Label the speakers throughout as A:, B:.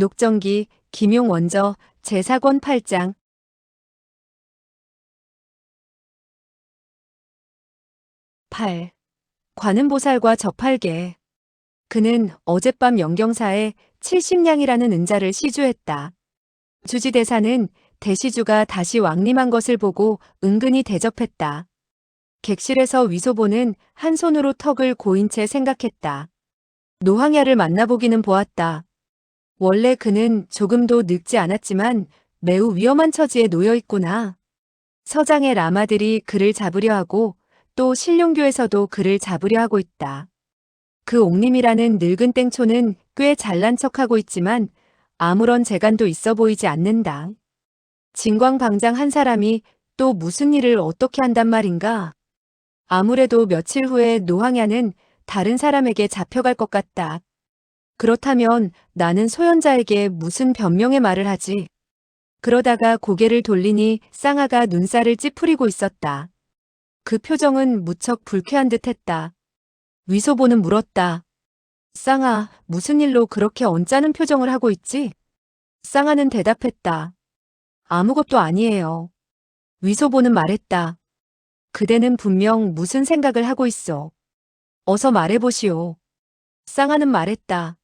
A: 녹정기, 김용원저, 제4권 8장. 8. 관음보살과 저팔계. 그는 어젯밤 영경사에 70냥이라는 은자를 시주했다. 주지대사는 대시주가 다시 왕림한 것을 보고 은근히 대접했다. 객실에서 위소보는 한 손으로 턱을 고인 채 생각했다. 노항야를 만나보기는 보았다. 원래 그는 조금도 늙지 않았지만 매우 위험한 처지에 놓여 있구나. 서장의 라마들이 그를 잡으려 하고 또 신룡교에서도 그를 잡으려 하고 있다. 그 옥림이라는 늙은 땡초는 꽤 잘난 척하고 있지만 아무런 재간도 있어 보이지 않는다. 진광방장 한 사람이 또 무슨 일을 어떻게 한단 말인가? 아무래도 며칠 후에 노항야는 다른 사람에게 잡혀갈 것 같다. 그렇다면 나는 소현자에게 무슨 변명의 말을 하지? 그러다가 고개를 돌리니 쌍아가 눈살을 찌푸리고 있었다. 그 표정은 무척 불쾌한 듯 했다. 위소보는 물었다. 쌍아, 무슨 일로 그렇게 언짢은 표정을 하고 있지? 쌍아는 대답했다. 아무것도 아니에요. 위소보는 말했다. 그대는 분명 무슨 생각을 하고 있어. 어서 말해보시오. 쌍아는 말했다.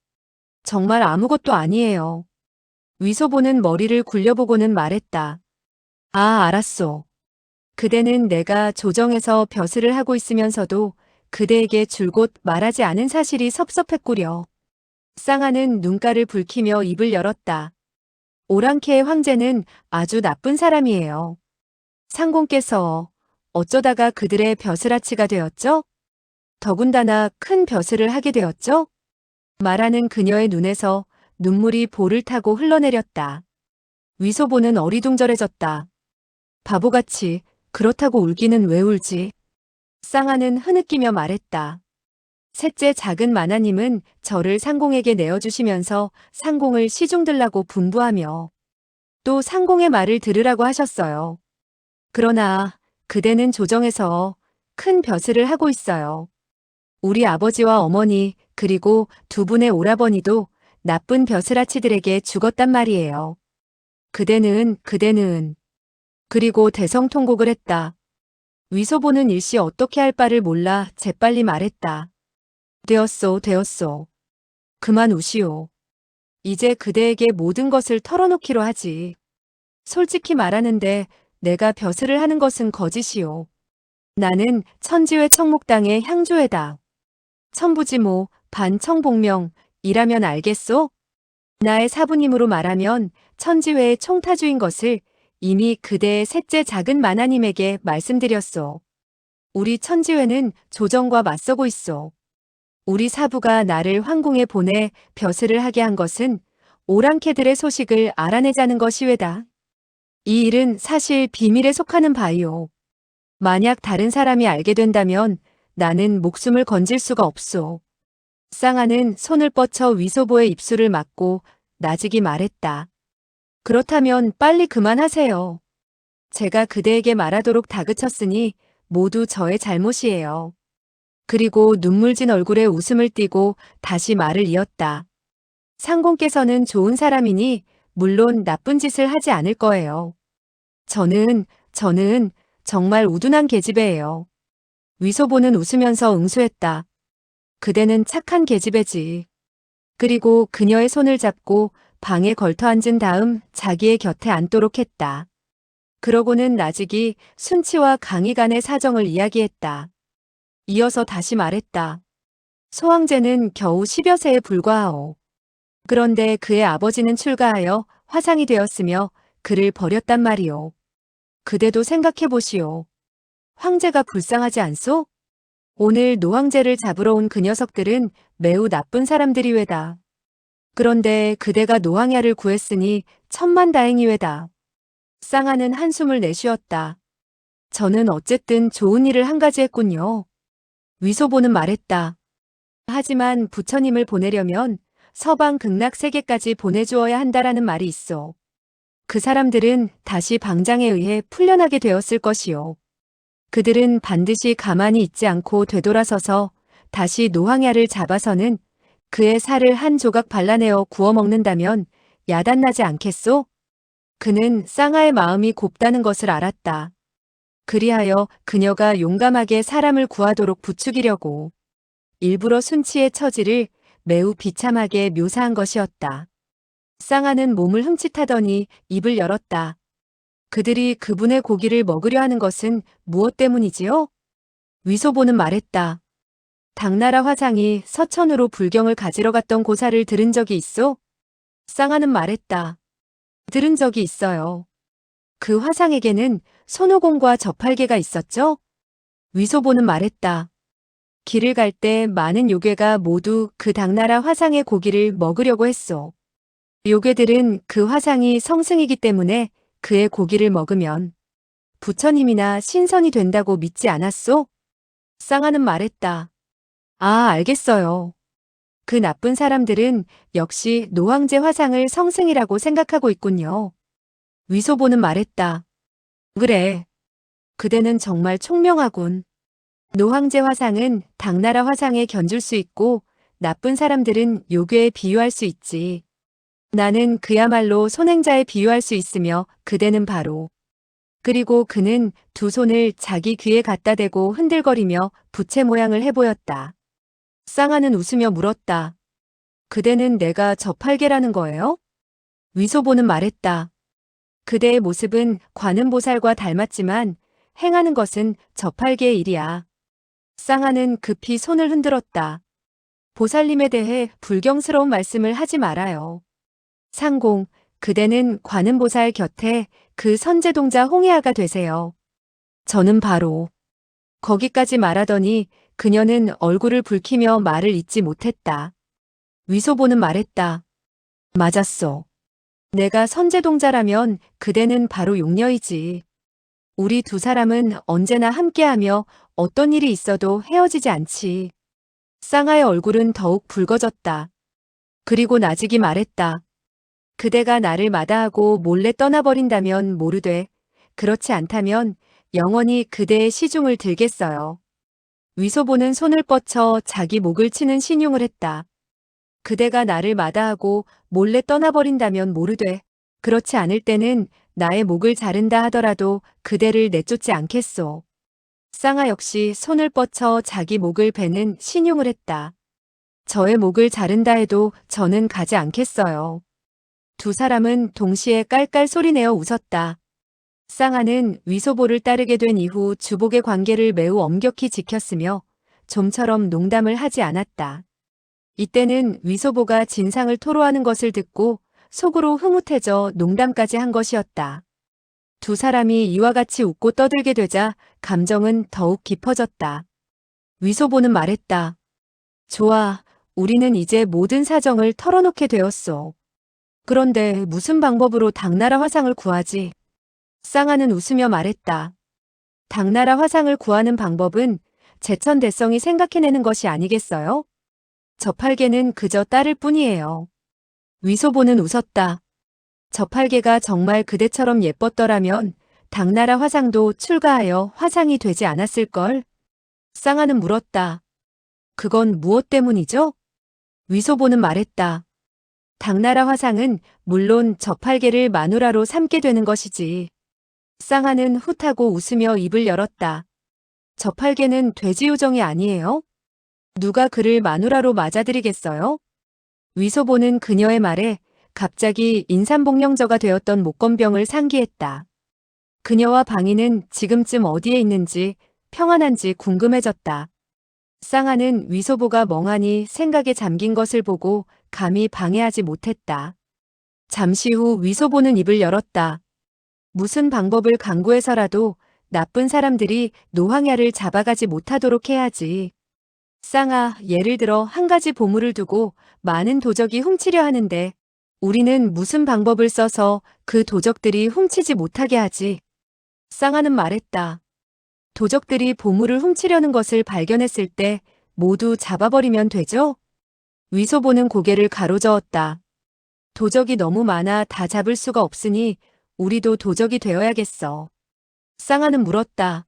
A: 정말 아무것도 아니에요. 위소보는 머리를 굴려보고는 말했다. 아, 알았소. 그대는 내가 조정에서 벼슬을 하고 있으면서도 그대에게 줄곧 말하지 않은 사실이 섭섭했구려. 쌍아는 눈가를 붉히며 입을 열었다. 오랑캐의 황제는 아주 나쁜 사람이에요. 상공께서 어쩌다가 그들의 벼슬아치가 되었죠? 더군다나 큰 벼슬을 하게 되었죠? 말하는 그녀의 눈에서 눈물이 볼을 타고 흘러내렸다. 위소보는 어리둥절해졌다. 바보같이 그렇다고 울기는 왜 울지? 쌍아는 흐느끼며 말했다. 셋째 작은 마나님은 저를 상공에게 내어주시면서 상공을 시중들라고 분부하며 또 상공의 말을 들으라고 하셨어요. 그러나 그대는 조정에서 큰 벼슬을 하고 있어요. 우리 아버지와 어머니 그리고 두 분의 오라버니도 나쁜 벼슬아치들에게 죽었단 말이에요. 그대는 그리고 대성통곡을 했다. 위소보는 일시 어떻게 할 바를 몰라 재빨리 말했다. 되었소. 그만 우시오. 이제 그대에게 모든 것을 털어놓기로 하지. 솔직히 말하는데 내가 벼슬을 하는 것은 거짓이오. 나는 천지회 청목당의 향조회다. 천부지모, 반청복명이라면 알겠소? 나의 사부님으로 말하면 천지회의 총타주인 것을 이미 그대의 셋째 작은 마나님에게 말씀드렸소. 우리 천지회는 조정과 맞서고 있소. 우리 사부가 나를 황궁에 보내 벼슬을 하게 한 것은 오랑캐들의 소식을 알아내자는 것이외다. 이 일은 사실 비밀에 속하는 바이오. 만약 다른 사람이 알게 된다면 나는 목숨을 건질 수가 없소. 쌍아는 손을 뻗쳐 위소보의 입술을 막고 나직이 말했다. 그렇다면 빨리 그만하세요. 제가 그대에게 말하도록 다그쳤으니 모두 저의 잘못이에요. 그리고 눈물진 얼굴에 웃음을 띠고 다시 말을 이었다. 상공께서는 좋은 사람이니 물론 나쁜 짓을 하지 않을 거예요. 저는 정말 우둔한 계집애예요. 위소보는 웃으면서 응수했다. 그대는 착한 계집애지. 그리고 그녀의 손을 잡고 방에 걸터 앉은 다음 자기의 곁에 앉도록 했다. 그러고는 나직이 순치와 강희 간의 사정을 이야기했다. 이어서 다시 말했다. 소황제는 겨우 10여 세에 불과하오. 그런데 그의 아버지는 출가하여 화상이 되었으며 그를 버렸단 말이오. 그대도 생각해보시오. 황제가 불쌍하지 않소? 오늘 노황제를 잡으러 온 그 녀석들은 매우 나쁜 사람들이외다. 그런데 그대가 노항야를 구했으니 천만다행이외다. 쌍아는 한숨을 내쉬었다. 저는 어쨌든 좋은 일을 한 가지 했군요. 위소보는 말했다. 하지만 부처님을 보내려면 서방 극락세계까지 보내주어야 한다라는 말이 있어. 그 사람들은 다시 방장에 의해 풀려나게 되었을 것이요. 그들은 반드시 가만히 있지 않고 되돌아서서 다시 노항야를 잡아서는 그의 살을 한 조각 발라내어 구워 먹는다면 야단나지 않겠소? 그는 쌍아의 마음이 곱다는 것을 알았다. 그리하여 그녀가 용감하게 사람을 구하도록 부추기려고 일부러 순치의 처지를 매우 비참하게 묘사한 것이었다. 쌍아는 몸을 흠칫하더니 입을 열었다. 그들이 그분의 고기를 먹으려 하는 것은 무엇 때문이지요? 위소보는 말했다. 당나라 화상이 서천으로 불경을 가지러 갔던 고사를 들은 적이 있소? 쌍아는 말했다. 들은 적이 있어요. 그 화상에게는 손오공과 저팔계가 있었죠? 위소보는 말했다. 길을 갈 때 많은 요괴가 모두 그 당나라 화상의 고기를 먹으려고 했소. 요괴들은 그 화상이 성승이기 때문에 그의 고기를 먹으면 부처님이나 신선이 된다고 믿지 않았소? 쌍아는 말했다. 아, 알겠어요. 그 나쁜 사람들은 역시 노황제 화상을 성승이라고 생각하고 있군요. 위소보는 말했다. 그래. 그대는 정말 총명하군. 노황제 화상은 당나라 화상에 견줄 수 있고 나쁜 사람들은 요괴에 비유할 수 있지. 나는 그야말로 선행자에 비유할 수 있으며 그대는 바로. 그리고 그는 두 손을 자기 귀에 갖다 대고 흔들거리며 부채 모양을 해보였다. 쌍아는 웃으며 물었다. 그대는 내가 저팔계라는 거예요? 위소보는 말했다. 그대의 모습은 관음보살과 닮았지만 행하는 것은 저팔계의 일이야. 쌍아는 급히 손을 흔들었다. 보살님에 대해 불경스러운 말씀을 하지 말아요. 상공, 그대는 관음보살 곁에 그 선제동자 홍해아가 되세요. 저는 바로. 거기까지 말하더니 그녀는 얼굴을 붉히며 말을 잇지 못했다. 위소보는 말했다. 맞았어. 내가 선제동자라면 그대는 바로 용녀이지. 우리 두 사람은 언제나 함께하며 어떤 일이 있어도 헤어지지 않지. 쌍아의 얼굴은 더욱 붉어졌다. 그리고 나직이 말했다. 그대가 나를 마다하고 몰래 떠나버린다면 모르되 그렇지 않다면 영원히 그대의 시중을 들겠어요. 위소보는 손을 뻗쳐 자기 목을 치는 신용을 했다. 그대가 나를 마다하고 몰래 떠나버린다면 모르되 그렇지 않을 때는 나의 목을 자른다 하더라도 그대를 내쫓지 않겠소. 쌍아 역시 손을 뻗쳐 자기 목을 베는 신용을 했다. 저의 목을 자른다 해도 저는 가지 않겠어요. 두 사람은 동시에 깔깔 소리내어 웃었다. 쌍아는 위소보를 따르게 된 이후 주복의 관계를 매우 엄격히 지켰으며 좀처럼 농담을 하지 않았다. 이때는 위소보가 진상을 토로하는 것을 듣고 속으로 흐뭇해져 농담까지 한 것이었다. 두 사람이 이와 같이 웃고 떠들게 되자 감정은 더욱 깊어졌다. 위소보는 말했다. 좋아, 우리는 이제 모든 사정을 털어놓게 되었소. 그런데 무슨 방법으로 당나라 화상을 구하지? 쌍아는 웃으며 말했다. 당나라 화상을 구하는 방법은 제천대성이 생각해내는 것이 아니겠어요? 저팔계는 그저 따를 뿐이에요. 위소보는 웃었다. 저팔계가 정말 그대처럼 예뻤더라면 당나라 화상도 출가하여 화상이 되지 않았을걸? 쌍아는 물었다. 그건 무엇 때문이죠? 위소보는 말했다. 당나라 화상은 물론 저팔계를 마누라로 삼게 되는 것이지. 쌍아는 훗하고 웃으며 입을 열었다. 저팔계는 돼지요정이 아니에요? 누가 그를 마누라로 맞아들이겠어요? 위소보는 그녀의 말에 갑자기 인삼복령저가 되었던 목건병을 상기했다. 그녀와 방인은 지금쯤 어디에 있는지 평안한지 궁금해졌다. 쌍아는 위소보가 멍하니 생각에 잠긴 것을 보고 감히 방해하지 못했다. 잠시 후 위소보는 입을 열었다. 무슨 방법을 강구해서라도 나쁜 사람들이 노황야를 잡아가지 못하도록 해야지. 쌍아, 예를 들어 한 가지 보물을 두고 많은 도적이 훔치려 하는데 우리는 무슨 방법을 써서 그 도적들이 훔치지 못하게 하지? 쌍아는 말했다. 도적들이 보물을 훔치려는 것을 발견했을 때 모두 잡아버리면 되죠? 위소보는 고개를 가로저었다. 도적이 너무 많아 다 잡을 수가 없으니 우리도 도적이 되어야겠어. 쌍아는 물었다.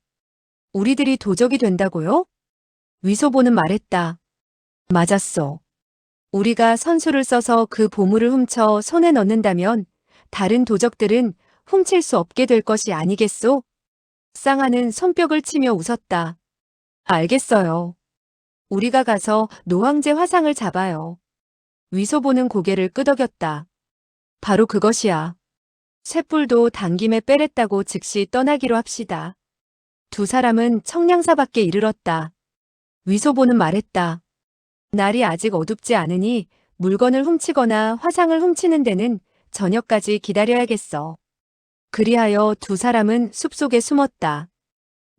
A: 우리들이 도적이 된다고요? 위소보는 말했다. 맞았어. 우리가 선수를 써서 그 보물을 훔쳐 손에 넣는다면 다른 도적들은 훔칠 수 없게 될 것이 아니겠소? 쌍아는 손뼉을 치며 웃었다. 알겠어요. 우리가 가서 노황제 화상을 잡아요. 위소보는 고개를 끄덕였다. 바로 그것이야. 쇳불도 당김에 빼랬다고 즉시 떠나기로 합시다. 두 사람은 청량사 밖에 이르렀다. 위소보는 말했다. 날이 아직 어둡지 않으니 물건을 훔치거나 화상을 훔치는 데는 저녁까지 기다려야겠어. 그리하여 두 사람은 숲속에 숨었다.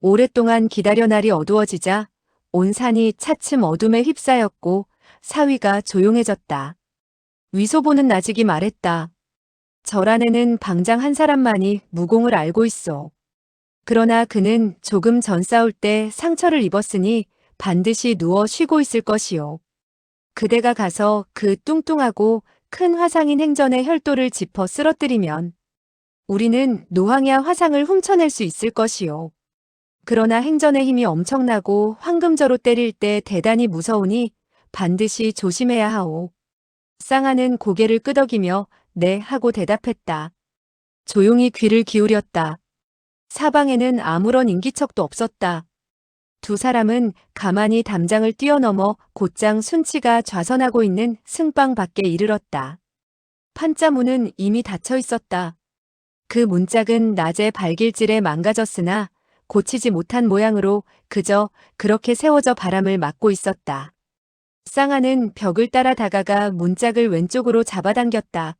A: 오랫동안 기다려 날이 어두워지자 온 산이 차츰 어둠에 휩싸였고 사위가 조용해졌다. 위소보는 나직이 말했다. 절 안에는 방장 한 사람만이 무공을 알고 있어. 그러나 그는 조금 전 싸울 때 상처를 입었으니 반드시 누워 쉬고 있을 것이요. 그대가 가서 그 뚱뚱하고 큰 화상인 행전의 혈도를 짚어 쓰러뜨리면 우리는 노황야 화상을 훔쳐낼 수 있을 것이요. 그러나 행전의 힘이 엄청나고 황금저로 때릴 때 대단히 무서우니 반드시 조심해야 하오. 쌍아는 고개를 끄덕이며 네 하고 대답했다. 조용히 귀를 기울였다. 사방에는 아무런 인기척도 없었다. 두 사람은 가만히 담장을 뛰어넘어 곧장 순치가 좌선하고 있는 승방 밖에 이르렀다. 판자문은 이미 닫혀 있었다. 그 문짝은 낮에 발길질에 망가졌으나 고치지 못한 모양으로 그저 그렇게 세워져 바람을 막고 있었다. 쌍아는 벽을 따라 다가가 문짝을 왼쪽으로 잡아당겼다.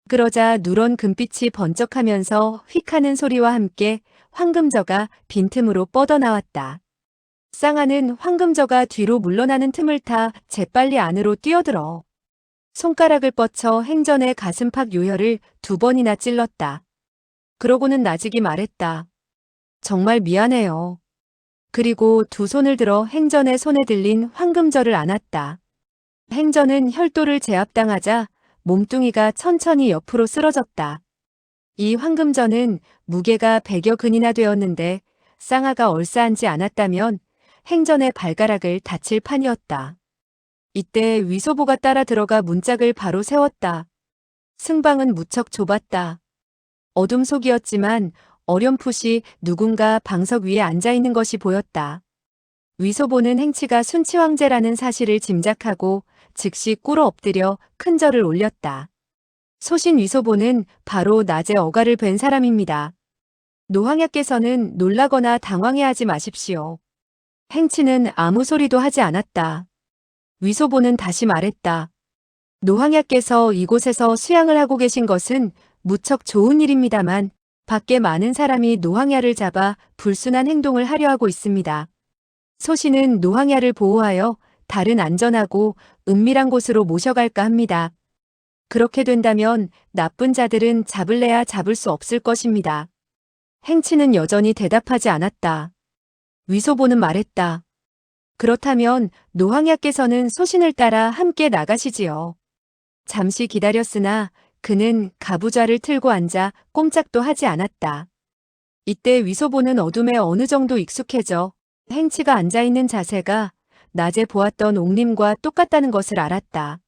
A: 그러자 누런 금빛이 번쩍하면서 휙하는 소리와 함께 황금저가 빈틈으로 뻗어나왔다. 쌍아는 황금저가 뒤로 물러나는 틈을 타 재빨리 안으로 뛰어들어 손가락을 뻗쳐 행전의 가슴팍 요혈을 2번이나 찔렀다. 그러고는 나직이 말했다. 정말 미안해요. 그리고 두 손을 들어 행전의 손에 들린 황금저를 안았다. 행전은 혈도를 제압당하자 몸뚱이가 천천히 옆으로 쓰러졌다. 이 황금저는 무게가 100여 근이나 되었는데 쌍아가 얼싸앉지 않았다면 행전의 발가락을 다칠 판이었다. 이때 위소보가 따라 들어가 문짝을 바로 세웠다. 승방은 무척 좁았다. 어둠 속이었지만 어렴풋이 누군가 방석 위에 앉아있는 것이 보였다. 위소보는 행치가 순치 황제라는 사실을 짐작하고 즉시 꿇어 엎드려 큰 절을 올렸다. 소신 위소보는 바로 낮에 어가를 뵌 사람입니다. 노황야께서는 놀라거나 당황해하지 마십시오. 행치는 아무 소리도 하지 않았다. 위소보는 다시 말했다. 노황야께서 이곳에서 수양을 하고 계신 것은 무척 좋은 일입니다만 밖에 많은 사람이 노황야를 잡아 불순한 행동을 하려 하고 있습니다. 소신은 노황야를 보호하여 다른 안전하고 은밀한 곳으로 모셔갈까 합니다. 그렇게 된다면 나쁜 자들은 잡을래야 잡을 수 없을 것입니다. 행치는 여전히 대답하지 않았다. 위소보는 말했다. 그렇다면 노황야께서는 소신을 따라 함께 나가시지요. 잠시 기다렸으나 그는 가부좌를 틀고 앉아 꼼짝도 하지 않았다. 이때 위소보는 어둠에 어느 정도 익숙해져 행치가 앉아있는 자세가 낮에 보았던 옥림과 똑같다는 것을 알았다.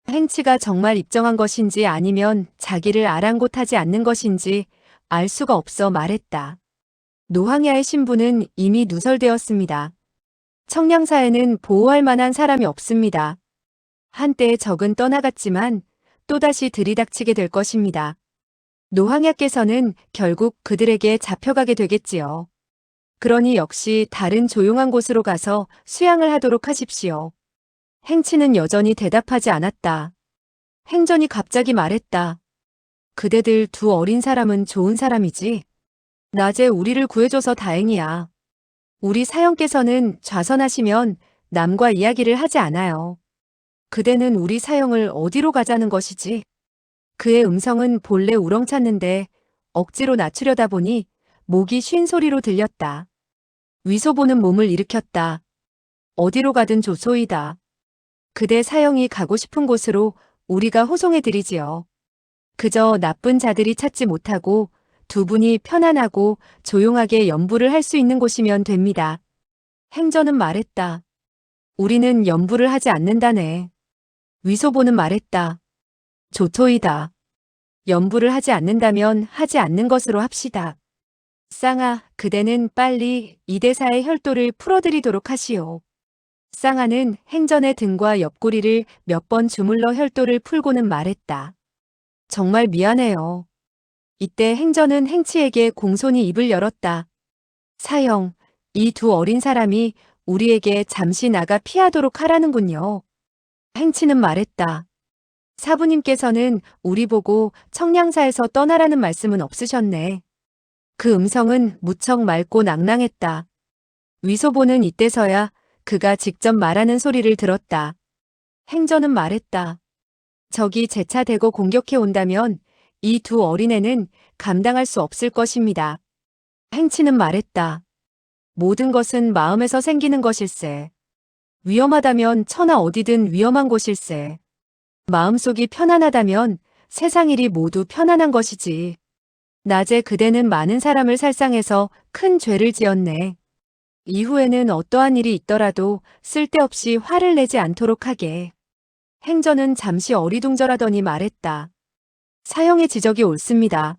A: 행치가 정말 입정한 것인지 아니면 자기를 아랑곳하지 않는 것인지 알 수가 없어 말했다. 노황야의 신부는 이미 누설되었습니다. 청량사에는 보호할 만한 사람이 없습니다. 한때 적은 떠나갔지만 또다시 들이닥치게 될 것입니다. 노황야께서는 결국 그들에게 잡혀가게 되겠지요. 그러니 역시 다른 조용한 곳으로 가서 수양을 하도록 하십시오. 행치는 여전히 대답하지 않았다. 행전이 갑자기 말했다. 그대들 두 어린 사람은 좋은 사람이지. 낮에 우리를 구해줘서 다행이야. 우리 사형께서는 좌선하시면 남과 이야기를 하지 않아요. 그대는 우리 사형을 어디로 가자는 것이지? 그의 음성은 본래 우렁찼는데 억지로 낮추려다 보니 목이 쉰 소리로 들렸다. 위소보는 몸을 일으켰다. 어디로 가든 좋소이다. 그대 사형이 가고 싶은 곳으로 우리가 호송해드리지요. 그저 나쁜 자들이 찾지 못하고 두 분이 편안하고 조용하게 연부를 할 수 있는 곳이면 됩니다. 행전은 말했다. 우리는 연부를 하지 않는다네. 위소보는 말했다. 조토이다. 연부를 하지 않는다면 하지 않는 것으로 합시다. 쌍아, 그대는 빨리 이 대사의 혈도를 풀어드리도록 하시오. 쌍아는 행전의 등과 옆구리를 몇 번 주물러 혈도를 풀고는 말했다. 정말 미안해요. 이때 행전은 행치에게 공손히 입을 열었다. 사형, 이 두 어린 사람이 우리에게 잠시 나가 피하도록 하라는군요. 행치는 말했다. 사부님께서는 우리 보고 청량사에서 떠나라는 말씀은 없으셨네. 그 음성은 무척 맑고 낭랑했다. 위소보는 이때서야 그가 직접 말하는 소리를 들었다. 행전은 말했다. 적이 재차 대고 공격해 온다면 이 두 어린애는 감당할 수 없을 것입니다. 행치는 말했다. 모든 것은 마음에서 생기는 것일세. 위험하다면 천하 어디든 위험한 곳일세. 마음속이 편안하다면 세상 일이 모두 편안한 것이지. 낮에 그대는 많은 사람을 살상해서 큰 죄를 지었네. 이후에는 어떠한 일이 있더라도 쓸데없이 화를 내지 않도록 하게. 행전은 잠시 어리둥절하더니 말했다. 사형의 지적이 옳습니다.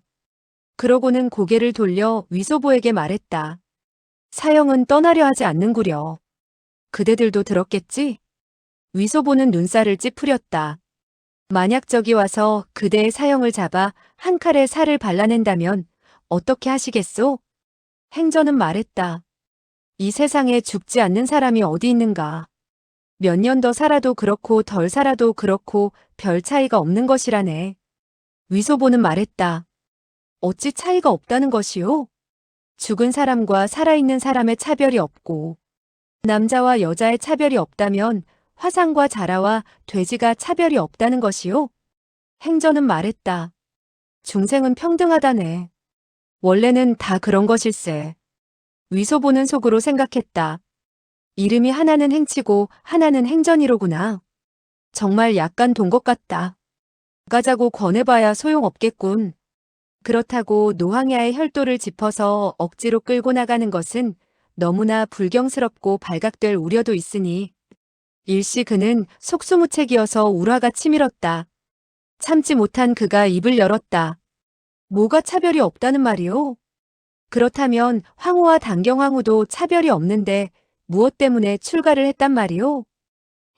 A: 그러고는 고개를 돌려 위소보에게 말했다. 사형은 떠나려 하지 않는구려. 그대들도 들었겠지? 위소보는 눈살을 찌푸렸다. 만약 적이 와서 그대의 사형을 잡아 한 칼에 살을 발라낸다면 어떻게 하시겠소? 행전은 말했다. 이 세상에 죽지 않는 사람이 어디 있는가. 몇 년 더 살아도 그렇고 덜 살아도 그렇고 별 차이가 없는 것이라네. 위소보는 말했다. 어찌 차이가 없다는 것이오? 죽은 사람과 살아있는 사람의 차별이 없고 남자와 여자의 차별이 없다면 화상과 자라와 돼지가 차별이 없다는 것이오? 행전은 말했다. 중생은 평등하다네. 원래는 다 그런 것일세. 위소보는 속으로 생각했다. 이름이 하나는 행치고 하나는 행전이로구나. 정말 약간 돈 것 같다. 가자고 권해봐야 소용없겠군. 그렇다고 노항야의 혈도를 짚어서 억지로 끌고 나가는 것은 너무나 불경스럽고 발각될 우려도 있으니 일시 그는 속수무책이어서 울화가 치밀었다. 참지 못한 그가 입을 열었다. 뭐가 차별이 없다는 말이오? 그렇다면 황후와 단경황후도 차별이 없는데 무엇 때문에 출가를 했단 말이오?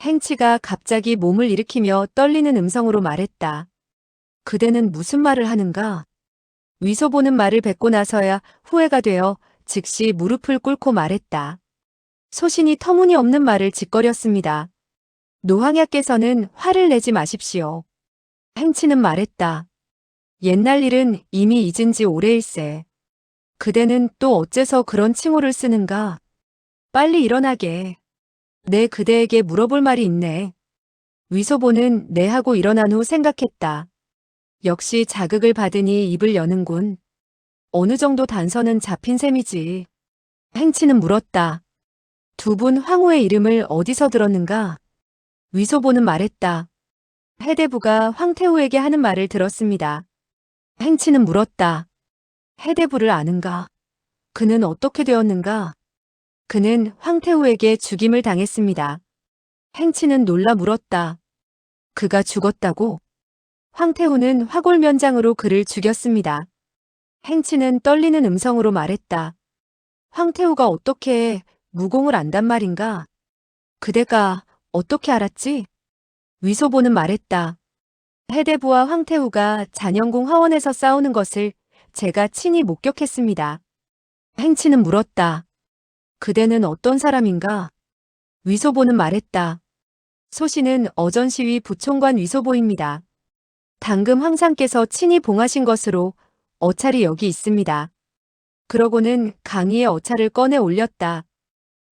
A: 행치가 갑자기 몸을 일으키며 떨리는 음성으로 말했다. 그대는 무슨 말을 하는가? 위소보는 말을 뱉고 나서야 후회가 되어 즉시 무릎을 꿇고 말했다. 소신이 터무니없는 말을 짓거렸습니다. 노황야께서는 화를 내지 마십시오. 행치는 말했다. 옛날 일은 이미 잊은 지 오래일세. 그대는 또 어째서 그런 칭호를 쓰는가? 빨리 일어나게. 내 그대에게 물어볼 말이 있네. 위소보는 네 하고 일어난 후 생각했다. 역시 자극을 받으니 입을 여는군. 어느 정도 단서는 잡힌 셈이지. 행치는 물었다. 두 분 황후의 이름을 어디서 들었는가? 위소보는 말했다. 해대부가 황태후에게 하는 말을 들었습니다. 행치는 물었다. 해대부를 아는가? 그는 어떻게 되었는가? 그는 황태후에게 죽임을 당했습니다. 행치는 놀라 물었다. 그가 죽었다고? 황태후는 화골면장으로 그를 죽였습니다. 행치는 떨리는 음성으로 말했다. 황태후가 어떻게 무공을 안단 말인가? 그대가 어떻게 알았지? 위소보는 말했다. 해대부와 황태후가 잔영궁 화원에서 싸우는 것을 제가 친히 목격했습니다. 행치는 물었다. 그대는 어떤 사람인가? 위소보는 말했다. 소신은 어전시위 부총관 위소보입니다. 당금 황상께서 친히 봉하신 것으로 어찰이 여기 있습니다. 그러고는 강의에 어찰을 꺼내 올렸다.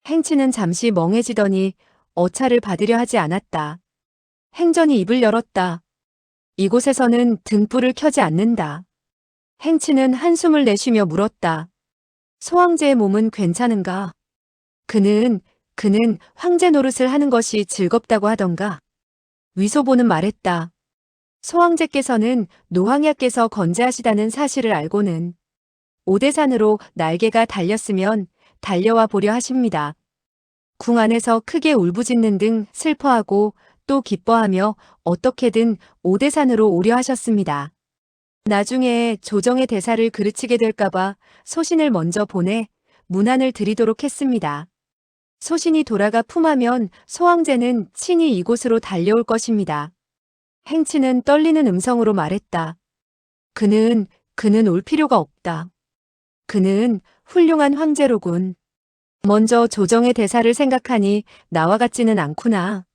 A: 행치는 잠시 멍해지더니 어찰을 받으려 하지 않았다. 행전이 입을 열었다. 이곳에서는 등불을 켜지 않는다. 행치는 한숨을 내쉬며 물었다. 소황제의 몸은 괜찮은가? 그는 황제 노릇을 하는 것이 즐겁다고 하던가. 위소보는 말했다. 소황제께서는 노황야께서 건재하시다는 사실을 알고는 오대산으로 날개가 달렸으면 달려와 보려 하십니다. 궁 안에서 크게 울부짖는 등 슬퍼하고 또 기뻐하며 어떻게든 오대산으로 오려 하셨습니다. 나중에 조정의 대사를 그르치게 될까봐 소신을 먼저 보내 문안을 드리도록 했습니다. 소신이 돌아가 품하면 소황제는 친히 이곳으로 달려올 것입니다. 행치는 떨리는 음성으로 말했다. 그는 올 필요가 없다. 그는 훌륭한 황제로군. 먼저 조정의 대사를 생각하니 나와 같지는 않구나.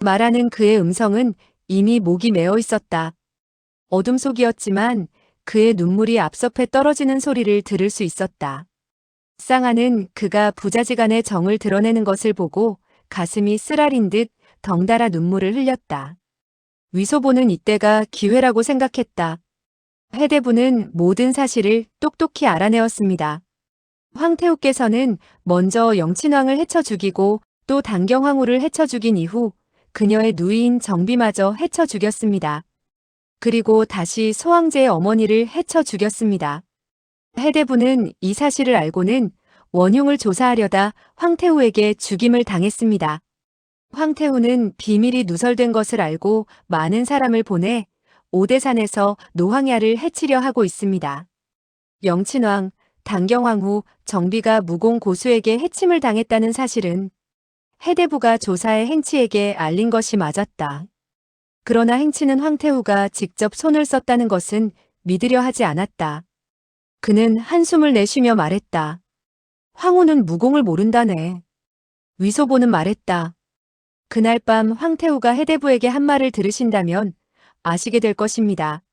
A: 말하는 그의 음성은 이미 목이 메어 있었다. 어둠 속이었지만 그의 눈물이 앞섭해 떨어지는 소리를 들을 수 있었다. 쌍하는 그가 부자지간의 정을 드러내는 것을 보고 가슴이 쓰라린 듯 덩달아 눈물을 흘렸다. 위소보는 이때가 기회라고 생각했다. 해대부는 모든 사실을 똑똑히 알아내었습니다. 황태후께서는 먼저 영친왕을 해쳐 죽이고 또 단경황후를 해쳐 죽인 이후 그녀의 누이인 정비마저 해쳐 죽였습니다. 그리고 다시 소황제의 어머니를 해쳐 죽였습니다. 해대부는 이 사실을 알고는 원흉을 조사하려다 황태후에게 죽임을 당했습니다. 황태후는 비밀이 누설된 것을 알고 많은 사람을 보내 오대산에서 노황야를 해치려 하고 있습니다. 영친왕, 단경황후, 정비가 무공 고수에게 해침을 당했다는 사실은 해대부가 조사해 행치에게 알린 것이 맞았다. 그러나 행치는 황태후가 직접 손을 썼다는 것은 믿으려 하지 않았다. 그는 한숨을 내쉬며 말했다. 황후는 무공을 모른다네. 위소보는 말했다. 그날 밤 황태후가 해대부에게 한 말을 들으신다면 아시게 될 것입니다.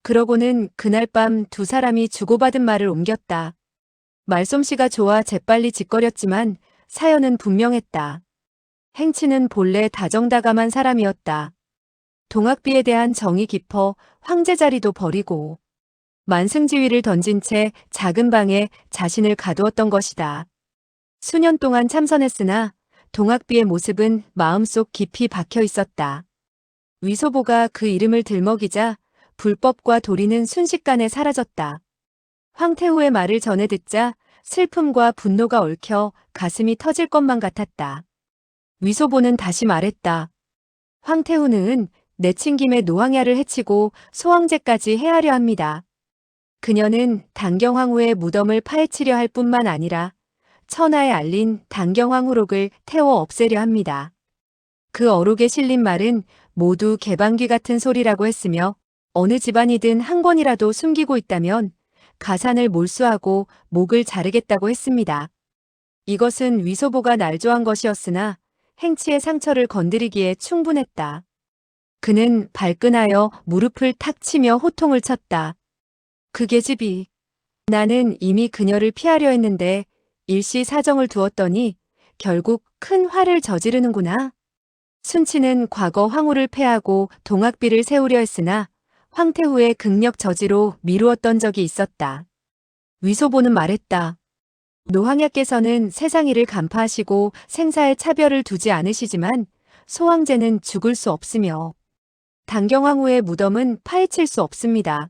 A: 그러고는 그날 밤 두 사람이 주고받은 말을 옮겼다. 말솜씨가 좋아 재빨리 짓거렸지만 사연은 분명했다. 행치는 본래 다정다감한 사람이었다. 동학비에 대한 정이 깊어 황제 자리도 버리고 만승지위를 던진 채 작은 방에 자신을 가두었던 것이다. 수년 동안 참선했으나 동학비의 모습은 마음속 깊이 박혀 있었다. 위소보가 그 이름을 들먹이자 불법과 도리는 순식간에 사라졌다. 황태후의 말을 전해 듣자 슬픔과 분노가 얽혀 가슴이 터질 것만 같았다. 위소보는 다시 말했다. 황태후는 내친김에 노황야를 해치고 소황제까지 해하려 합니다. 그녀는 단경황후의 무덤을 파헤치려 할 뿐만 아니라 천하에 알린 단경황후록을 태워 없애려 합니다. 그 어록에 실린 말은 모두 개방귀 같은 소리라고 했으며 어느 집안이든 한 권이라도 숨기고 있다면 가산을 몰수하고 목을 자르겠다고 했습니다. 이것은 위소보가 날조한 것이었으나 행치의 상처를 건드리기에 충분했다. 그는 발끈하여 무릎을 탁 치며 호통을 쳤다. 그 계집이. 나는 이미 그녀를 피하려 했는데 일시사정을 두었더니 결국 큰 화를 저지르는구나. 순치는 과거 황후를 패하고 동학비를 세우려 했으나 황태후의 극력 저지로 미루었던 적이 있었다. 위소보는 말했다. 노황야께서는 세상 일을 간파하시고 생사에 차별을 두지 않으시지만 소황제는 죽을 수 없으며 단경황후의 무덤은 파헤칠 수 없습니다.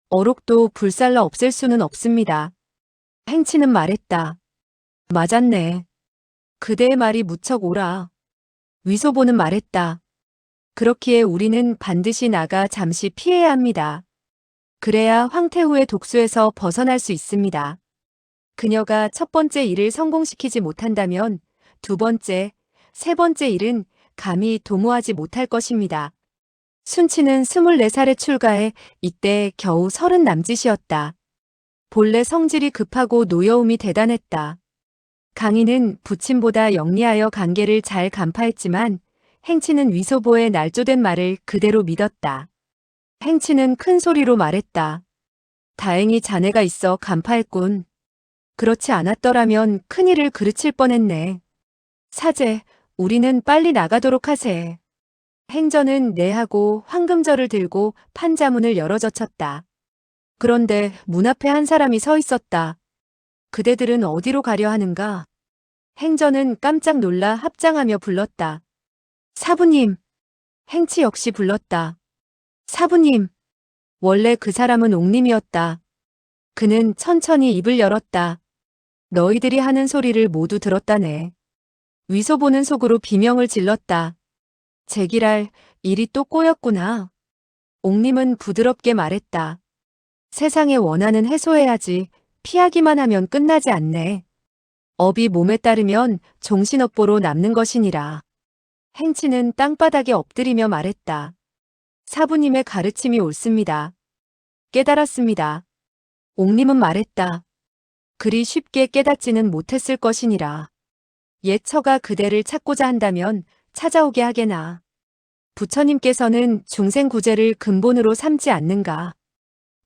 A: 어록도 불살라 없앨 수는 없습니다. 행치는 말했다. 맞았네. 그대의 말이 무척 옳아. 위소보는 말했다. 그렇기에 우리는 반드시 나가 잠시 피해야 합니다. 그래야 황태후의 독수에서 벗어날 수 있습니다. 그녀가 첫 번째 일을 성공시키지 못한다면 두 번째, 세 번째 일은 감히 도모하지 못할 것입니다. 순치는 24살에 출가해 이때 겨우 30 남짓이었다. 본래 성질이 급하고 노여움이 대단했다. 강인은 부친보다 영리하여 관계를 잘 간파했지만 행치는 위소보의 날조된 말을 그대로 믿었다. 행치는 큰 소리로 말했다. 다행히 자네가 있어 간파했군. 그렇지 않았더라면 큰일을 그르칠 뻔했네. 사제, 우리는 빨리 나가도록 하세. 행전은 내하고 황금절을 들고 판자문을 열어젖혔다. 그런데 문 앞에 한 사람이 서 있었다. 그대들은 어디로 가려 하는가? 행전은 깜짝 놀라 합장하며 불렀다. 사부님. 행치 역시 불렀다. 사부님. 원래 그 사람은 옥님이었다. 그는 천천히 입을 열었다. 너희들이 하는 소리를 모두 들었다네. 위소보는 속으로 비명을 질렀다. 제기랄, 일이 또 꼬였구나. 옥님은 부드럽게 말했다. 세상에 원하는 해소해야지. 피하기만 하면 끝나지 않네. 업이 몸에 따르면 종신업보로 남는 것이니라. 행치는 땅바닥에 엎드리며 말했다. 사부님의 가르침이 옳습니다. 깨달았습니다. 옥님은 말했다. 그리 쉽게 깨닫지는 못했을 것이니라. 옛 처가 그대를 찾고자 한다면 찾아오게 하게나. 부처님께서는 중생구제를 근본으로 삼지 않는가.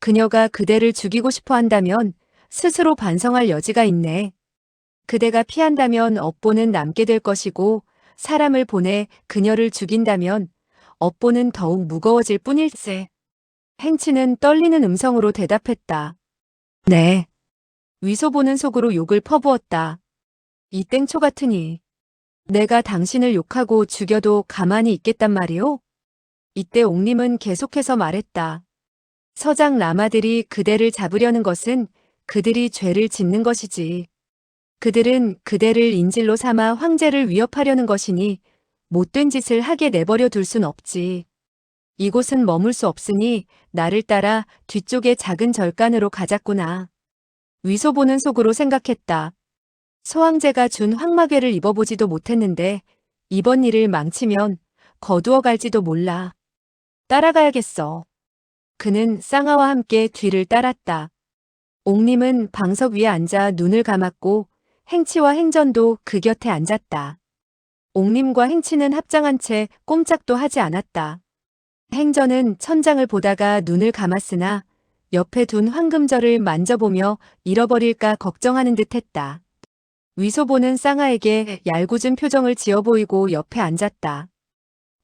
A: 그녀가 그대를 죽이고 싶어 한다면 스스로 반성할 여지가 있네. 그대가 피한다면 업보는 남게 될 것이고 사람을 보내 그녀를 죽인다면 업보는 더욱 무거워질 뿐일세. 행치는 떨리는 음성으로 대답했다. 네. 위소보는 속으로 욕을 퍼부었다. 이 땡초 같으니. 내가 당신을 욕하고 죽여도 가만히 있겠단 말이오? 이때 옥님은 계속해서 말했다. 서장 라마들이 그대를 잡으려는 것은 그들이 죄를 짓는 것이지. 그들은 그대를 인질로 삼아 황제를 위협하려는 것이니 못된 짓을 하게 내버려 둘 순 없지. 이곳은 머물 수 없으니 나를 따라 뒤쪽의 작은 절간으로 가자꾸나. 위소보는 속으로 생각했다. 소황제가 준 황마궤를 입어보지도 못했는데 이번 일을 망치면 거두어 갈지도 몰라. 따라가야겠어. 그는 쌍아와 함께 뒤를 따랐다. 옥님은 방석 위에 앉아 눈을 감았고 행치와 행전도 그 곁에 앉았다. 옥님과 행치는 합장한 채 꼼짝도 하지 않았다. 행전은 천장을 보다가 눈을 감았으나 옆에 둔 황금절을 만져보며 잃어버릴까 걱정하는 듯했다. 위소보는 쌍아에게 얄궂은 표정을 지어 보이고 옆에 앉았다.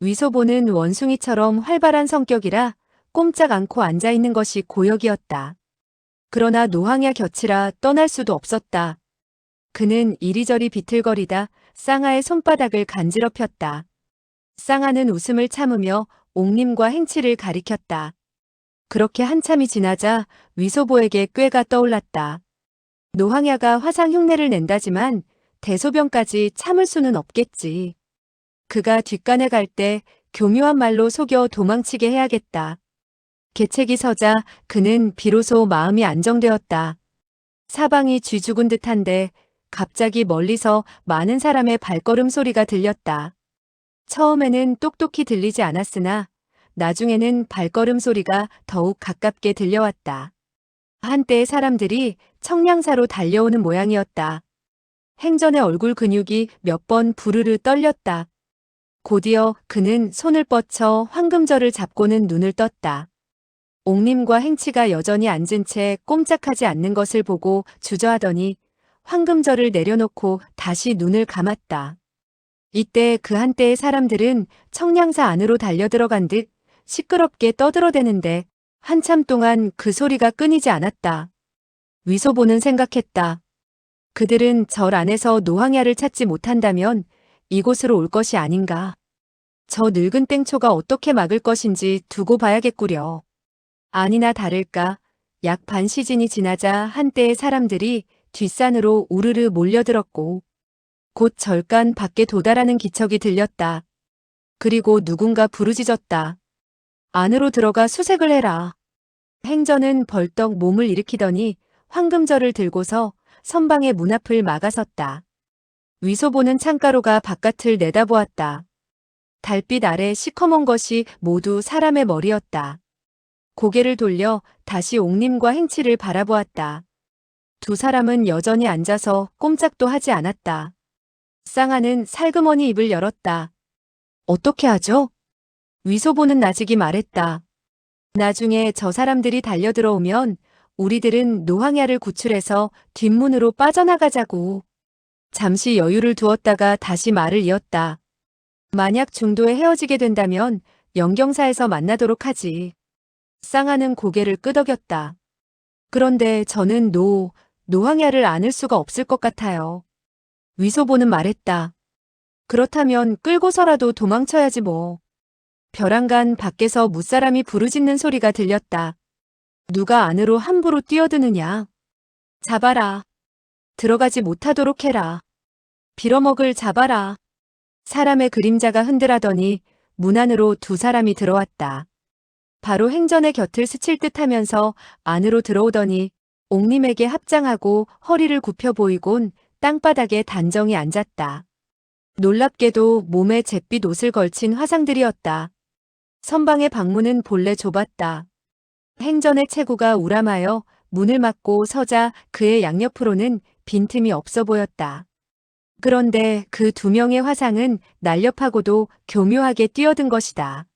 A: 위소보는 원숭이처럼 활발한 성격이라 꼼짝 않고 앉아있는 것이 고역이었다. 그러나 노항야 곁이라 떠날 수도 없었다. 그는 이리저리 비틀거리다 쌍아의 손바닥을 간지럽혔다. 쌍아는 웃음을 참으며 옥님과 행치를 가리켰다. 그렇게 한참이 지나자 위소보에게 꾀가 떠올랐다. 노항야가 화상 흉내를 낸다지만 대소변까지 참을 수는 없겠지. 그가 뒷간에 갈 때 교묘한 말로 속여 도망치게 해야겠다. 계책이 서자 그는 비로소 마음이 안정되었다. 사방이 쥐죽은 듯한데 갑자기 멀리서 많은 사람의 발걸음 소리가 들렸다. 처음에는 똑똑히 들리지 않았으나 나중에는 발걸음 소리가 더욱 가깝게 들려왔다. 한때의 사람들이 청량사로 달려오는 모양이었다. 행전의 얼굴 근육이 몇 번 부르르 떨렸다. 곧이어 그는 손을 뻗쳐 황금절을 잡고는 눈을 떴다. 옥님과 행치가 여전히 앉은 채 꼼짝하지 않는 것을 보고 주저하더니 황금절을 내려놓고 다시 눈을 감았다. 이때 그 한때의 사람들은 청량사 안으로 달려들어간 듯 시끄럽게 떠들어대는데 한참 동안 그 소리가 끊이지 않았다. 위소보는 생각했다. 그들은 절 안에서 노항야를 찾지 못한다면 이곳으로 올 것이 아닌가. 저 늙은 땡초가 어떻게 막을 것인지 두고 봐야겠구려. 아니나 다를까 약 반 시즌이 지나자 한때의 사람들이 뒷산으로 우르르 몰려들었고 곧 절간 밖에 도달하는 기척이 들렸다. 그리고 누군가 부르짖었다. 안으로 들어가 수색을 해라. 행전은 벌떡 몸을 일으키더니 황금절을 들고서 선방의 문 앞을 막아섰다. 위소보는 창가로가 바깥을 내다보았다. 달빛 아래 시커먼 것이 모두 사람의 머리였다. 고개를 돌려 다시 옥님과 행치를 바라보았다. 두 사람은 여전히 앉아서 꼼짝도 하지 않았다. 쌍아는 살그머니 입을 열었다. 어떻게 하죠? 위소보는 나직이 말했다. 나중에 저 사람들이 달려들어오면 우리들은 노항야를 구출해서 뒷문으로 빠져나가자고. 잠시 여유를 두었다가 다시 말을 이었다. 만약 중도에 헤어지게 된다면 영경사에서 만나도록 하지. 쌍아는 고개를 끄덕였다. 그런데 저는 노항야를 안을 수가 없을 것 같아요. 위소보는 말했다. 그렇다면 끌고서라도 도망쳐야지 뭐. 벼랑간 밖에서 무사람이 부르짖는 소리가 들렸다. 누가 안으로 함부로 뛰어드느냐. 잡아라. 들어가지 못하도록 해라. 빌어먹을 잡아라. 사람의 그림자가 흔들하더니 문 안으로 두 사람이 들어왔다. 바로 행전의 곁을 스칠 듯 하면서 안으로 들어오더니 옥님에게 합장하고 허리를 굽혀 보이곤 땅바닥에 단정히 앉았다. 놀랍게도 몸에 잿빛 옷을 걸친 화상들이었다. 선방의 방문은 본래 좁았다. 행전의 체구가 우람하여 문을 막고 서자 그의 양옆으로는 빈틈이 없어 보였다. 그런데 그 두 명의 화상은 날렵하고도 교묘하게 뛰어든 것이다.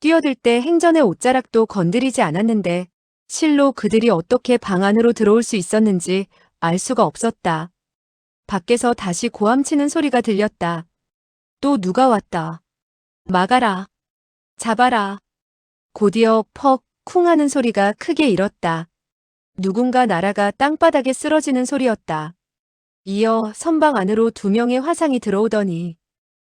A: 뛰어들 때 행전의 옷자락도 건드리지 않았는데 실로 그들이 어떻게 방 안으로 들어올 수 있었는지 알 수가 없었다. 밖에서 다시 고함치는 소리가 들렸다. 또 누가 왔다. 막아라. 잡아라. 곧이어 퍽, 쿵 하는 소리가 크게 일었다. 누군가 나라가 땅바닥에 쓰러지는 소리였다. 이어 선방 안으로 두 명의 화상이 들어오더니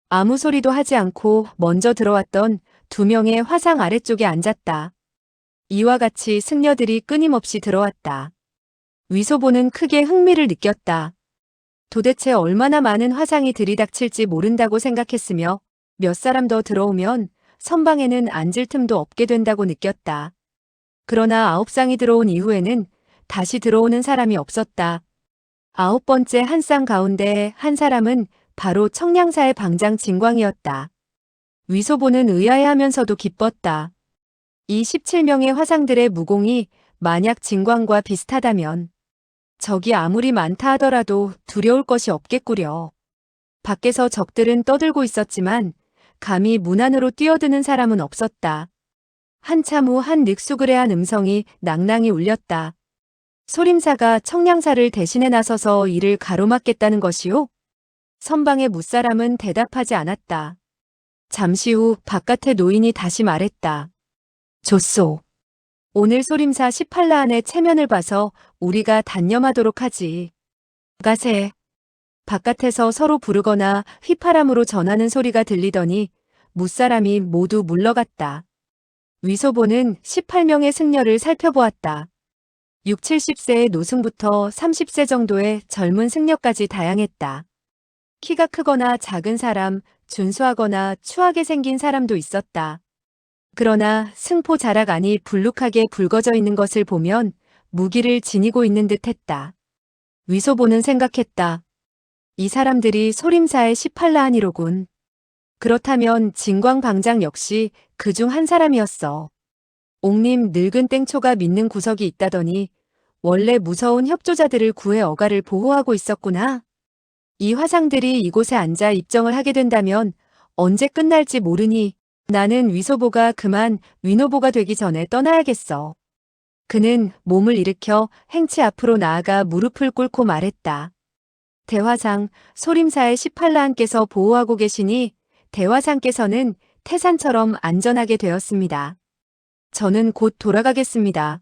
A: 아무 소리도 하지 않고 먼저 들어왔던 두 명의 화상 아래쪽에 앉았다. 이와 같이 승려들이 끊임없이 들어왔다. 위소보는 크게 흥미를 느꼈다. 도대체 얼마나 많은 화상이 들이닥칠지 모른다고 생각했으며 몇 사람 더 들어오면 선방에는 앉을 틈도 없게 된다고 느꼈다. 그러나 9쌍이 들어온 이후에는 다시 들어오는 사람이 없었다. 9번째 한 쌍 가운데 한 사람은 바로 청량사의 방장 진광이었다. 위소보는 의아해하면서도 기뻤다. 이 17명의 화상들의 무공이 만약 진광과 비슷하다면 적이 아무리 많다 하더라도 두려울 것이 없겠구려. 밖에서 적들은 떠들고 있었지만 감히 문 안으로 뛰어드는 사람은 없었다. 한참 후 한 늑수그레한 음성이 낭낭히 울렸다. 소림사가 청량사를 대신해 나서서 이를 가로막겠다는 것이오? 선방의 무사람은 대답하지 않았다. 잠시 후 바깥의 노인이 다시 말했다. 좋소. 오늘 소림사 18라한의 체면을 봐서 우리가 단념하도록 하지. 가세. 바깥에서 서로 부르거나 휘파람으로 전하는 소리가 들리더니 무사람이 모두 물러갔다. 위소보는 18명의 승려를 살펴보았다. 6, 70세의 노승부터 30세 정도의 젊은 승려까지 다양했다. 키가 크거나 작은 사람, 준수하거나 추하게 생긴 사람도 있었다. 그러나 승포 자락 안이 불룩하게 붉어져 있는 것을 보면 무기를 지니고 있는 듯 했다. 위소보는 생각했다. 이 사람들이 소림사의 18라한이로군. 그렇다면 진광 방장 역시 그중 한 사람이었어. 옥님 늙은 땡초가 믿는 구석이 있다더니 원래 무서운 협조자들을 구해 어가를 보호하고 있었구나. 이 화상들이 이곳에 앉아 입정을 하게 된다면 언제 끝날지 모르니 나는 위소보가 그만 위노보가 되기 전에 떠나야겠어. 그는 몸을 일으켜 행치 앞으로 나아가 무릎을 꿇고 말했다. 대화상 소림사의 18라한께서 보호하고 계시니 대화상께서는 태산처럼 안전하게 되었습니다. 저는 곧 돌아가겠습니다.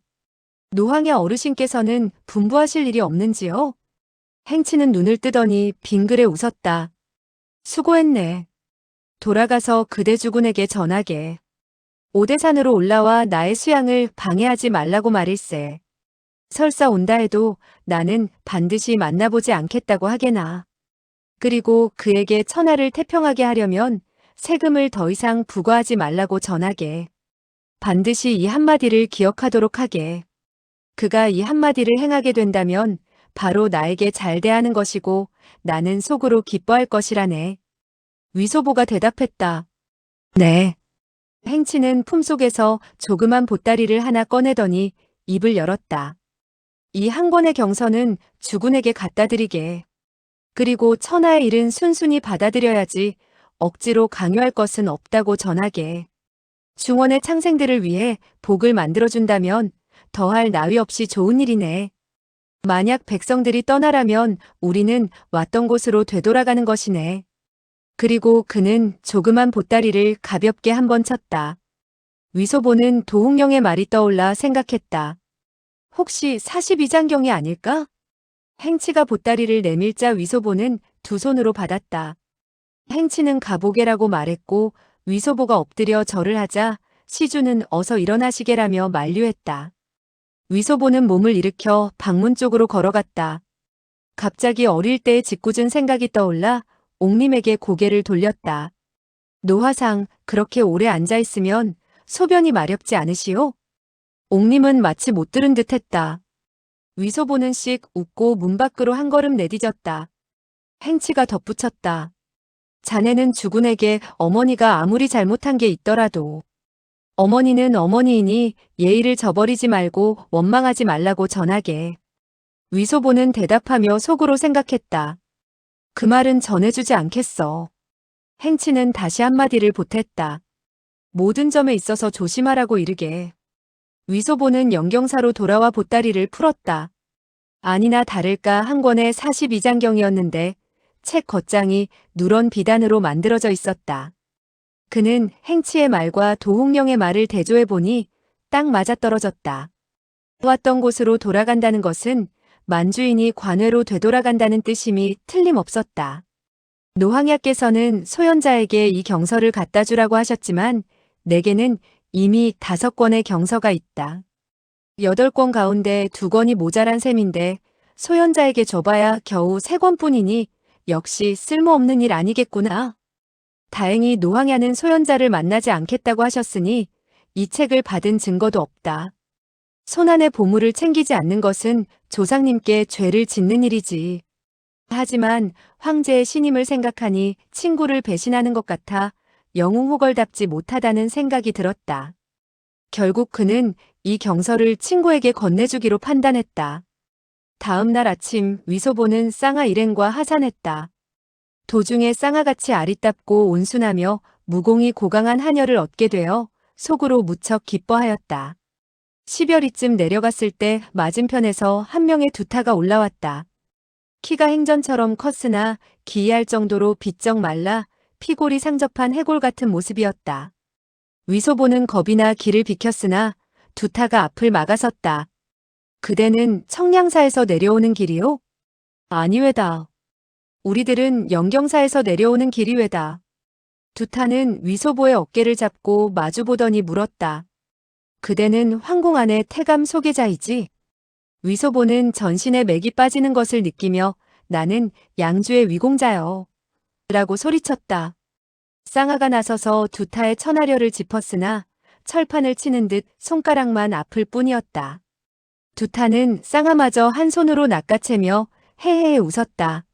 A: 노황의 어르신께서는 분부하실 일이 없는지요? 행치는 눈을 뜨더니 빙그레 웃었다. 수고했네. 돌아가서 그대 주군에게 전하게. 오대산으로 올라와 나의 수양을 방해하지 말라고 말일세. 설사 온다 해도 나는 반드시 만나보지 않겠다고 하게나. 그리고 그에게 천하를 태평하게 하려면 세금을 더 이상 부과하지 말라고 전하게. 반드시 이 한마디를 기억하도록 하게. 그가 이 한마디를 행하게 된다면 바로 나에게 잘 대하는 것이고 나는 속으로 기뻐할 것이라네. 위소보가 대답했다. 네. 행치는 품속에서 조그만 보따리를 하나 꺼내더니 입을 열었다. 이 한 권의 경서는 주군에게 갖다 드리게. 그리고 천하의 일은 순순히 받아들여야지 억지로 강요할 것은 없다고 전하게. 중원의 창생들을 위해 복을 만들어준다면 더할 나위 없이 좋은 일이네. 만약 백성들이 떠나라면 우리는 왔던 곳으로 되돌아가는 것이네. 그리고 그는 조그만 보따리를 가볍게 한번 쳤다. 위소보는 도홍령의 말이 떠올라 생각했다. 혹시 42장경이 아닐까? 행치가 보따리를 내밀자 위소보는 두 손으로 받았다. 행치는 가보게라고 말했고 위소보가 엎드려 절을 하자 시주는 어서 일어나시게라며 만류했다. 위소보는 몸을 일으켜 방문 쪽으로 걸어갔다. 갑자기 어릴 때의 짓궂은 생각이 떠올라 옥님에게 고개를 돌렸다. 노화상 그렇게 오래 앉아있으면 소변이 마렵지 않으시오? 옥님은 마치 못 들은 듯 했다. 위소보는 씩 웃고 문 밖으로 한 걸음 내디뎠다. 행치가 덧붙였다. 자네는 주군에게 어머니가 아무리 잘못한 게 있더라도 어머니는 어머니이니 예의를 저버리지 말고 원망하지 말라고 전하게. 위소보는 대답하며 속으로 생각했다. 그 말은 전해주지 않겠어. 행치는 다시 한마디를 보탰다. 모든 점에 있어서 조심하라고 이르게. 위소보는 영경사로 돌아와 보따리를 풀었다. 아니나 다를까 한 권의 42장경이었는데 책 겉장이 누런 비단으로 만들어져 있었다. 그는 행치의 말과 도홍령의 말을 대조해보니 딱 맞아떨어졌다. 왔던 곳으로 돌아간다는 것은 만주인이 관외로 되돌아간다는 뜻임이 틀림없었다. 노황야께서는 소현자에게 이 경서를 갖다 주라고 하셨지만 내게는 이미 5권의 경서가 있다. 8권 가운데 2권이 모자란 셈인데 소현자에게 줘봐야 겨우 3권뿐이니 역시 쓸모없는 일 아니겠구나. 다행히 노황야는 소현자를 만나지 않겠다고 하셨으니 이 책을 받은 증거도 없다. 손안의 보물을 챙기지 않는 것은 조상님께 죄를 짓는 일이지. 하지만 황제의 신임을 생각하니 친구를 배신하는 것 같아 영웅호걸답지 못하다는 생각이 들었다. 결국 그는 이 경서를 친구에게 건네주기로 판단했다. 다음 날 아침 위소보는 쌍아 일행과 하산했다. 도중에 쌍아같이 아리답고 온순하며 무공이 고강한 하녀를 얻게 되어 속으로 무척 기뻐하였다. 10여리쯤 내려갔을 때 맞은편에서 한 명의 두타가 올라왔다. 키가 행전처럼 컸으나 기이할 정도로 비쩍 말라 피골이 상접한 해골 같은 모습이었다. 위소보는 겁이나 길을 비켰으나 두타가 앞을 막아섰다. 그대는 청량사에서 내려오는 길이요? 아니외다. 우리들은 영경사에서 내려오는 길이외다. 두타는 위소보의 어깨를 잡고 마주보더니 물었다. 그대는 황궁 안의 태감 소개자이지? 위소보는 전신에 맥이 빠지는 것을 느끼며 나는 양주의 위공자여. 라고 소리쳤다. 쌍아가 나서서 두타의 천하려를 짚었으나 철판을 치는 듯 손가락만 아플 뿐이었다. 두타는 쌍아마저 한 손으로 낚아채며 헤헤 웃었다.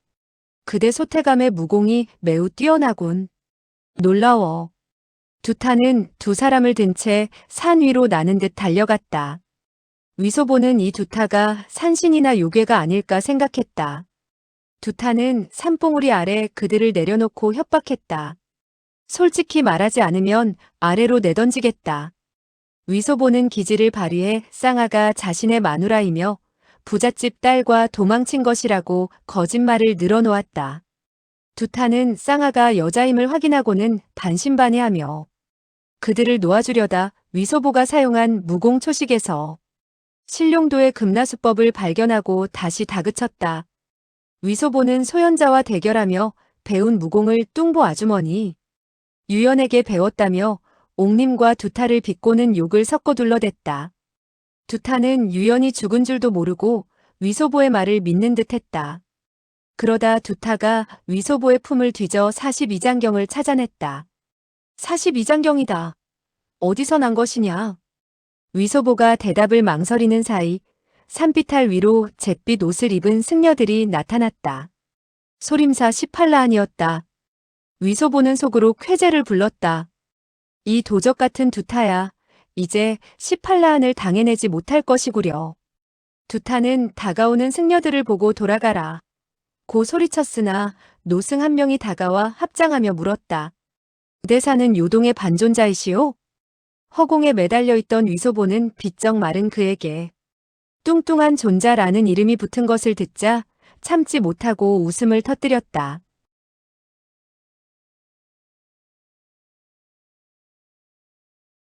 A: 그대 소태감의 무공이 매우 뛰어나군. 놀라워. 두타는 두 사람을 든 채 산 위로 나는 듯 달려갔다. 위소보는 이 두타가 산신이나 요괴가 아닐까 생각했다. 두타는 산봉우리 아래 그들을 내려놓고 협박했다. 솔직히 말하지 않으면 아래로 내던지겠다. 위소보는 기지를 발휘해 쌍아가 자신의 마누라이며 부잣집 딸과 도망친 것이라고 거짓말을 늘어놓았다. 두타는 쌍아가 여자임을 확인하고는 반신반의하며 그들을 놓아주려다 위소보가 사용한 무공초식에서 신룡도의 금나수법을 발견하고 다시 다그쳤다. 위소보는 소현자와 대결하며 배운 무공을 뚱보 아주머니 유연에게 배웠다며 옥님과 두타를 비꼬는 욕을 섞어 둘러댔다. 두타는 유연이 죽은 줄도 모르고 위소보의 말을 믿는 듯했다. 그러다 두타가 위소보의 품을 뒤져 42장경을 찾아냈다. 42장경이다. 어디서 난 것이냐? 위소보가 대답을 망설이는 사이 산비탈 위로 잿빛 옷을 입은 승려들이 나타났다. 소림사 18라한이었다. 위소보는 속으로 쾌재를 불렀다. 이 도적 같은 두타야. 이제 18라한을 당해내지 못할 것이구려. 두타는 다가오는 승려들을 보고 돌아가라. 고 소리쳤으나 노승 한 명이 다가와 합장하며 물었다. 부대사는 요동의 반존자이시오? 허공에 매달려 있던 위소보는 비쩍 마른 그에게 뚱뚱한 존자라는 이름이 붙은 것을 듣자 참지 못하고 웃음을 터뜨렸다.